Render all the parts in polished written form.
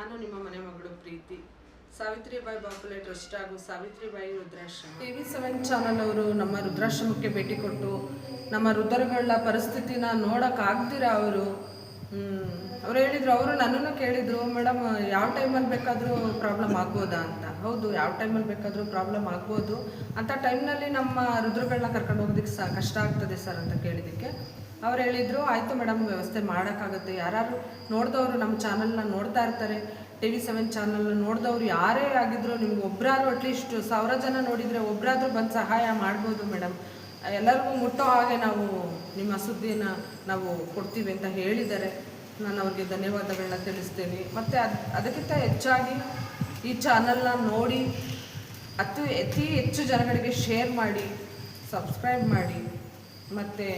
ನಾನು ನಿಮ್ಮ ಮನೆ ಮಗಳು ಪ್ರೀತಿ. ಸಾವಿತ್ರಿಬಾಯಿ ಬಾಪುಲೆ ಟ್ರಸ್ಟ್ ಹಾಗೂ ಸಾವಿತ್ರಿಬಾಯಿ ವೃದ್ಧಾಶ್ರಮ TV7 ಚಾನಲ್ ಅವರು ನಮ್ಮ ವೃದ್ಧಾಶ್ರಮಕ್ಕೆ ಭೇಟಿ ಕೊಟ್ಟು ನಮ್ಮ ವೃದ್ಧರುಗಳ ಪರಿಸ್ಥಿತಿನ ನೋಡೋಕ್ಕಾಗ್ದಿರ ಅವರು ಹೇಳಿದರು. ಅವರು ನನ್ನನ್ನು ಕೇಳಿದರು, ಮೇಡಮ್ ಯಾವ ಟೈಮಲ್ಲಿ ಬೇಕಾದರೂ ಪ್ರಾಬ್ಲಮ್ ಆಗ್ಬೋದಾ ಅಂತ. ಹೌದು, ಯಾವ ಟೈಮಲ್ಲಿ ಬೇಕಾದರೂ ಪ್ರಾಬ್ಲಮ್ ಆಗ್ಬೋದು. ಅಂಥ ಟೈಮ್ನಲ್ಲಿ ನಮ್ಮ ವೃದ್ಧರುಗಳನ್ನ ಕರ್ಕೊಂಡು ಹೋಗೋದಕ್ಕೆ ಕಷ್ಟ ಆಗ್ತದೆ ಸರ್ ಅಂತ ಕೇಳಿದ್ದಕ್ಕೆ ಅವ್ರು ಹೇಳಿದರು, ಆಯಿತು ಮೇಡಮ್, ವ್ಯವಸ್ಥೆ ಮಾಡೋಕ್ಕಾಗುತ್ತೆ. ಯಾರು ನೋಡಿದವರು ನಮ್ಮ ಚಾನಲ್ನ ನೋಡ್ತಾ ಇರ್ತಾರೆ, TV7 ಚಾನಲ್ನ ನೋಡಿದವ್ರು ಯಾರೇ ಆಗಿದ್ರು, ನಿಮ್ಗೆ ಒಬ್ಬರಾದ್ರೂ ಅಟ್ಲೀಸ್ಟ್ 1000 ಜನ ನೋಡಿದರೆ ಒಬ್ಬರಾದ್ರೂ ಬಂದು ಸಹಾಯ ಮಾಡ್ಬೋದು ಮೇಡಮ್. ಎಲ್ಲರಿಗೂ ಮುಟ್ಟೋ ಹಾಗೆ ನಾವು ನಿಮ್ಮ ಸುದ್ದಿನ ನಾವು ಕೊಡ್ತೀವಿ ಅಂತ ಹೇಳಿದ್ದಾರೆ. ನಾನು ಅವ್ರಿಗೆ ಧನ್ಯವಾದಗಳನ್ನ ತಿಳಿಸ್ತೇನೆ. ಮತ್ತು ಅದಕ್ಕಿಂತ ಹೆಚ್ಚಾಗಿ ಈ ಚಾನಲ್ನ ನೋಡಿ ಅತಿ ಹೆಚ್ಚು ಜನಗಳಿಗೆ ಶೇರ್ ಮಾಡಿ, ಸಬ್ಸ್ಕ್ರೈಬ್ ಮಾಡಿ, ಮತ್ತು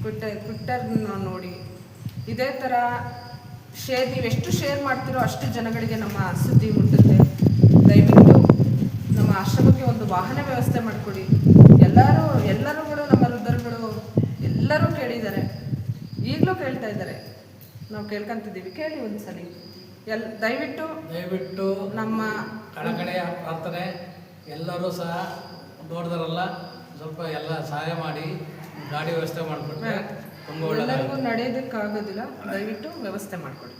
ಟ್ವಿಟ್ಟರ್ನ ನೋಡಿ ಇದೇ ಥರ ನೀವು ಎಷ್ಟು ಶೇರ್ ಮಾಡ್ತೀರೋ ಅಷ್ಟು ಜನಗಳಿಗೆ ನಮ್ಮ ಸುದ್ದಿ ಮುಟ್ಟುತ್ತೆ. ದಯವಿಟ್ಟು ನಮ್ಮ ಆಶ್ರಮಕ್ಕೆ ಒಂದು ವಾಹನ ವ್ಯವಸ್ಥೆ ಮಾಡಿಕೊಡಿ. ಎಲ್ಲರೂ ನಮ್ಮ ವೃದ್ಧರುಗಳು ಎಲ್ಲರೂ ಕೇಳಿದ್ದಾರೆ, ಈಗಲೂ ಕೇಳ್ತಾ ಇದ್ದಾರೆ, ನಾವು ಕೇಳ್ಕೊಂತಿದ್ದೀವಿ. ಕೇಳಿ ಒಂದ್ಸಲಿ ದಯವಿಟ್ಟು ನಮ್ಮ ಕಡೆಯ ಪ್ರಾರ್ಥನೆ, ಎಲ್ಲರೂ ಸಹ ನೋಡಿದಾರಲ್ಲ, ಸ್ವಲ್ಪ ಎಲ್ಲ ಸಹಾಯ ಮಾಡಿ ಗಾಡಿ ವ್ಯವಸ್ಥೆ ಮಾಡಿಕೊಟ್ರೆ ತುಂಬ ಒಳ್ಳೆಯದು. ಎಲ್ಲರಿಗೂ ನಡೆಯೋದಕ್ಕಾಗೋದಿಲ್ಲ, ದಯವಿಟ್ಟು ವ್ಯವಸ್ಥೆ ಮಾಡಿಕೊಡಿ.